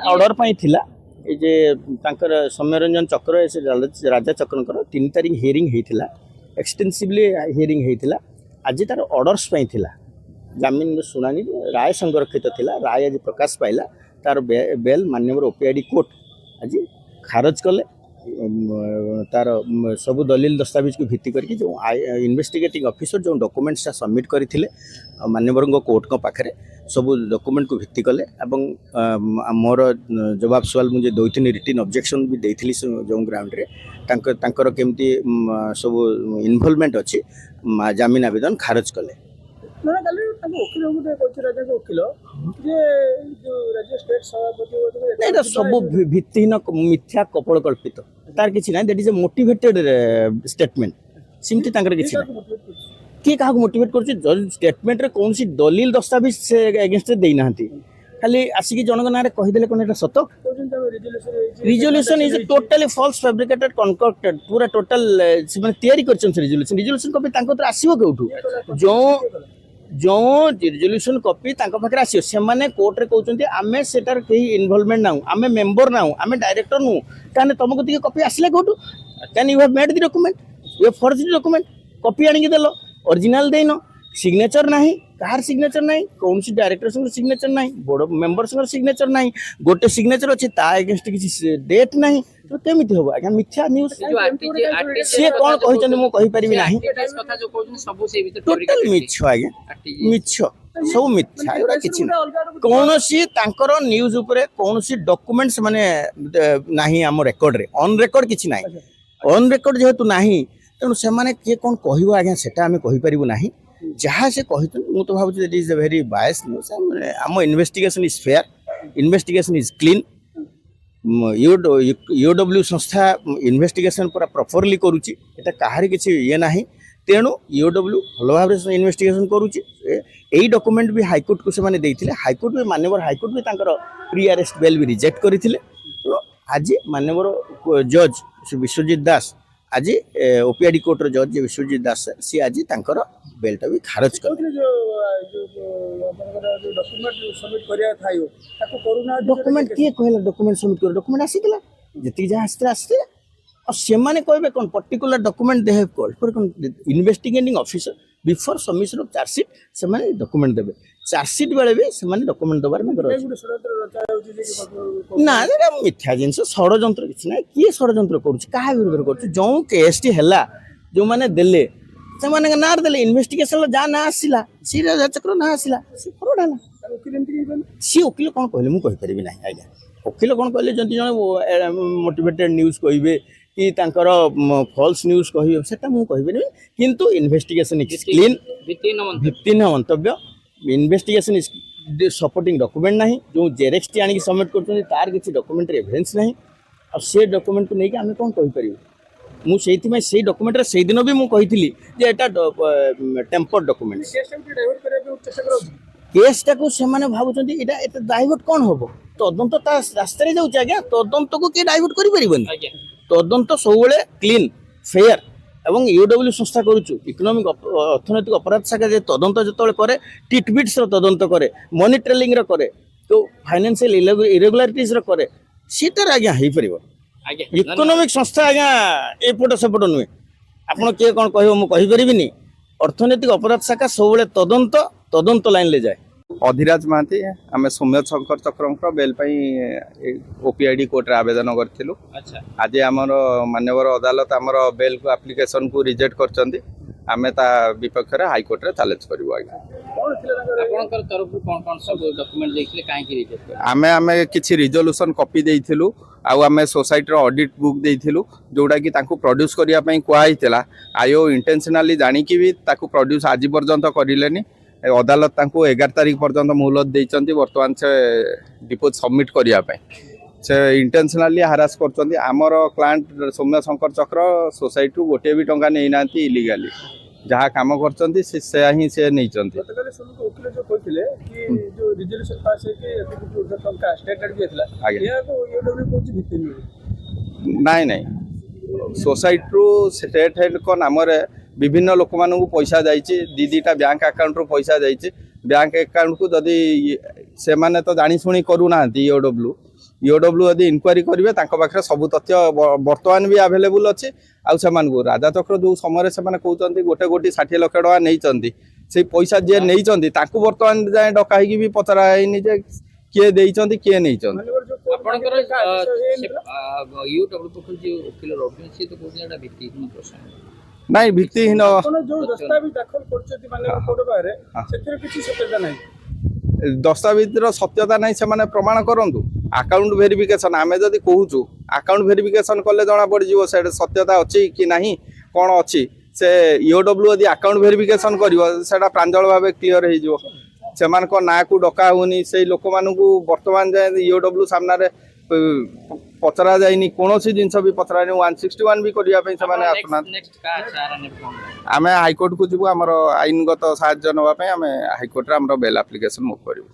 Order पाई थिला जे तांकर सौम्यरंजन चक्र राजा चक्रकर 3 तारिख हियरिंग होता एक्सटेंसिवली हियरिंग होता आज तार ऑर्डर्स पाई थिला जमीन शुणानी राय संरक्षित थिला राय आज प्रकाश पाइला तार बेल माननीय ओपीआईडी कोर्ट आज खारज कले तार सब दलील दस्तावेज को भित्ति करके जो इन्वेस्टिगेटिंग ऑफिसर जो डॉक्यूमेंट्स सबमिट करते माननीय कोर्ट को पाखे सब डॉक्यूमेंट को भित्ति कले मोर जवाब सवाल मुझे दई रिटन ऑब्जेक्शन भी देती जो ग्राउंड रे तांकर केमती सब इन्वॉल्वमेंट अच्छी जमीन आवेदन खारज कले सब भित्तिहीन मिथ्या कपड़ कल्पित तार किसी ना that is a motivated statement सिमती किसी किए क्या मोटिवेट कर स्टेटमेंट रे कौन सी दलील दस्तावेज से एगेंस्ट देना खाली आसिक जनक ना कहीदे कौन सत resolution is totally false fabricated concocted पूरा टोटल तैयारी कर रिजोल्यूशन कॉपी आसो कौटू जो रिजोल्यूशन कॉपी पाखे आस कोर्ट रे कहते आम सेटार कहीं इन्वॉल्वमेंट ना आम मेंबर ना आम डायरेक्टर नु ताने तुमको ती कॉपी आसला कौटू can you have made the document you forge the document copy आनिक देलो ओरिजिनल देनो सिग्नेचर नहीं कार सिग्नेचर नहीं कौन सी डायरेक्टर सिग्नेचर नहीं बोर्ड मेंबर सिग्नेचर नहीं गोटे सिग्नेचर अच्छे अगेंस्ट किसी डेट नहीं तो केमी हम आज्ञा मिथ्या न्यूज सी कौन कहते मुझे कहीपरि ना टोटाल मिछ आज्ञा मिछ सब मिथ्या एवं किसी कौन सी न्यूज कौन सी डॉक्यूमेंट्स माने नहीं आम रेकर्ड रे ऑन रेकर्ड किसी ना ऑन रेकर्ड जेहेतु नहीं तेणु से किए कौन कह आज्ञा से आम कहीपरू ना जहाँ से कहते मुझे तो भाव it is a very bias news आम investigation is fair investigation is clean यूडब्ल्यू संस्था इन्वेस्टिगेशन पूरा प्रॉपरली करुच्ची एटा कहार किसी ये ना तेणु यूडब्ल्यू भल भाव इन्वेस्टिगेशन करुच्ची यही डॉक्यूमेंट भी हाईकोर्ट को से देते हाईकोर्ट भी माननीय हाईकोर्ट भी प्री अरेस्ट बेल भी रिजेक्ट करते तो आज माननीय जज विश्वजीत दास आज ओपीआईडी कोर्ट जज विश्वजीत दास सी आज तांकर बेलटा भी खारज कर डॉक्यूमेंट किए कहला डॉक्यूमेंट सबमिट कर डॉक्यूमेंट आसीला जति जहाँ आसते और से कहे कौन particular document they have called for investigating officer before submission of chargesheet से डॉक्यूमेंट देबे चार्जशीट बेले भी से डॉक्यूमेंट दबार ना मिथ्या जिनस षड्यंत्र किसी ना किए षड्यंत्र क्या विरोध कर जो केस टी है जो मैंने देले से ना देले इन्वेस्टिगेशन जहाँ ना आसला सी राजा चक्र ना आसला सी फ्रॉड है सी वकिल कौन कहले मुझे कहीपरि ना आज्ञा वकिल कौन कहले जदि जन मोटिवेटेड न्यूज कहे कि फॉल्स न्यूज कह से मुझे कहीपरि किंतु investigation is clean भित्तिहीन Mantavya investigation is supporting document नहीं जो जेरेक्स टी आनिक सबमिट कर तार किसी डॉक्यूमेंट एविडेंस नहीं और से डॉक्यूमेंट को लेकिन आम कौन कहीपर मुझे से डॉक्यूमेंट से दिन भी मुझे जे एटा टेम्पर डॉक्यूमेंट केसटा को से भावुँ डाइवर्ट कौन हम तदंत रास्तार जाऊँ आज्ञा तदंत को किए डाइवर्ट कर तदंत सब क्लीन फेयर एवं यूडब्ल्यू संस्था करुचु इकोनॉमिक अर्थनैतिक अपराध शाखा जे तदंत जो करे टिटबिट्स तदंत करे मनी ट्रेलिंग करे तो फाइनेंशियल इरेगुलारिटीज करे सीटार आज्ञा हो पार इकोनॉमिक संस्था आज्ञा एपट सेपट नुहे आपड़ किए कौन कह मुझे कहीपरि अर्थनैतिक अपराध शाखा सब तदंत लाइन ले जाए अधिराज महांती आम सौम्य शंकर चक्र बेल ओपीआईडी कोर्ट आवेदन करूँ आज आमर मान्यवर अदालत आमर बेल को एप्लिकेशन को रिजेक्ट कर आम ता विपक्ष रे हाईकोर्ट रे चैलेंज करू आमे आमे किछि रिजोल्यूशन कॉपी देइथिलु आउ आमे सोसाइटी रो ऑडिट बुक देइथिलु जोडा कि ताकू प्रोड्यूस करिया पई कोआ हितला आयो इंटेंशनली जानि कि भी ताकू प्रोड्यूस आज पर्यंत करिलेनी अदालत ताकू 11 तारिख पर्यंत मुहलत देइचंती वर्तमान से डिपोज सबमिट करिया पई से इंटेंशनली हारास करचंती आमर क्लाइंट सौम्य शंकर चक्र सोसाइटी गोटे भी टंका नै नांती इलीगली ଯାହା କାମ କରିଛନ୍ତି ସେୟା ହିଁ ସେ ନେଇଛନ୍ତି। ଗତକାଲି ଶୁଣନ୍ତୁ ଓକିଲ ଯୋଉ କହିଥିଲେ କି ଯୋଉ ରିଜଲ୍ୟୁସନ ପାସ୍ ହେଇକି ଏତିକି କୋଟି ଟଙ୍କା ଷ୍ଟେଟ୍ ଆଡକୁ ଯାଇଥିଲା ଆଜ୍ଞା। ଏହାକୁ ଇଏଡବ୍ଲ୍ୟୁ କହୁଛି ଭିତ୍ତିହୀନ। ନାଇଁ ନାଇଁ সোসাইটিରୁ ଷ୍ଟେଟ୍ ହେଡ୍ଙ୍କ ନାମରେ ବିଭିନ୍ନ ଲୋକମାନଙ୍କୁ ପଇସା ଯାଇଛି, ଦିଟା ବ୍ୟାଙ୍କ ଆକାଉଣ୍ଟରୁ ପଇସା ଯାଇଛି। ବ୍ୟାଙ୍କ ଆକାଉଣ୍ଟକୁ ଯଦି ସେମାନେ ତ ଜାଣିଶୁଣି କରୁନାହାନ୍ତି ଇଓଡବ୍ଲ୍ୟୁ ଯଦି ଇନକ୍ୱାରି କରିବେ ତାଙ୍କ ପାଖରେ ସବୁ ତଥ୍ୟ ବର୍ତ୍ତମାନ ବି ଆଭେଲେବୁଲ୍ ଅଛି। ଆଉ ସେମାନଙ୍କୁ ରାଜାଚକ୍ର ଯେଉଁ ସମୟରେ ସେମାନେ କହୁଛନ୍ତି 1,60,00,000 ଟଙ୍କା ନେଇଛନ୍ତି, ସେଇ ପଇସା ଯିଏ ନେଇଛନ୍ତି ତାଙ୍କୁ ବର୍ତ୍ତମାନ ଯାଏଁ ଡକା ହେଇକି ବି ପଚରା ହେଇନି ଯେ କିଏ ଦେଇଛନ୍ତି କିଏ ନେଇଛନ୍ତି। ଆପଣଙ୍କର ୟୁଡବ୍ଲ୍ୟୁ ପକ୍ଷରୁ ଯେଉଁ ଓକିଲ ରହୁଛନ୍ତି ସେ ତ କହୁଛନ୍ତି ଏଇଟା ଭିତ୍ତିହୀନ ପ୍ରଶ୍ନ। ନାଇଁ ଭିତ୍ତିହୀନ ଆପଣ ଯୋଉ ଦସ୍ତାବିଜ ଦାଖଲ କରୁଛନ୍ତି ମାନେ କୋର୍ଟ ବାହାରେ ସେଥିରେ କିଛି ସତ୍ୟତା ନାହିଁ। ଦସ୍ତାବିଜର ସତ୍ୟତା ନାହିଁ, ସେମାନେ ପ୍ରମାଣ କରନ୍ତୁ। ଆକାଉଣ୍ଟ ଭେରିଫିକେସନ୍ ଆମେ ଯଦି କହୁଛୁ ଆକାଉଣ୍ଟ ଭେରିଫିକେସନ୍ କଲେ ଜଣାପଡ଼ିଯିବ ସେଇଟା ସତ୍ୟତା ଅଛି କି ନାହିଁ କ'ଣ ଅଛି। ସେ ଇଓଡବ୍ଲ୍ୟୁ ଯଦି ଆକାଉଣ୍ଟ ଭେରିଫିକେସନ୍ କରିବ ସେଇଟା ପ୍ରାଞ୍ଜଳ ଭାବେ କ୍ଲିଅର ହେଇଯିବ। ସେମାନଙ୍କ ନାଁକୁ ଡକା ହେଉନି, ସେଇ ଲୋକମାନଙ୍କୁ ବର୍ତ୍ତମାନ ଯାଏଁ ଇଓଡବ୍ଲ୍ୟୁ ସାମ୍ନାରେ ପଚରା ଯାଇନି, କୌଣସି ଜିନିଷ ବି ପଚରା ଯାଇନି। 161 ବି କରିବା ପାଇଁ ସେମାନେ ଆସୁନାହାନ୍ତି। ଆମେ ହାଇକୋର୍ଟକୁ ଯିବୁ, ଆମର ଆଇନଗତ ସାହାଯ୍ୟ ନେବା ପାଇଁ ଆମେ ହାଇକୋର୍ଟରେ ଆମର ବେଲ୍ ଆପ୍ଲିକେସନ୍ ମୁଭ୍ କରିବୁ।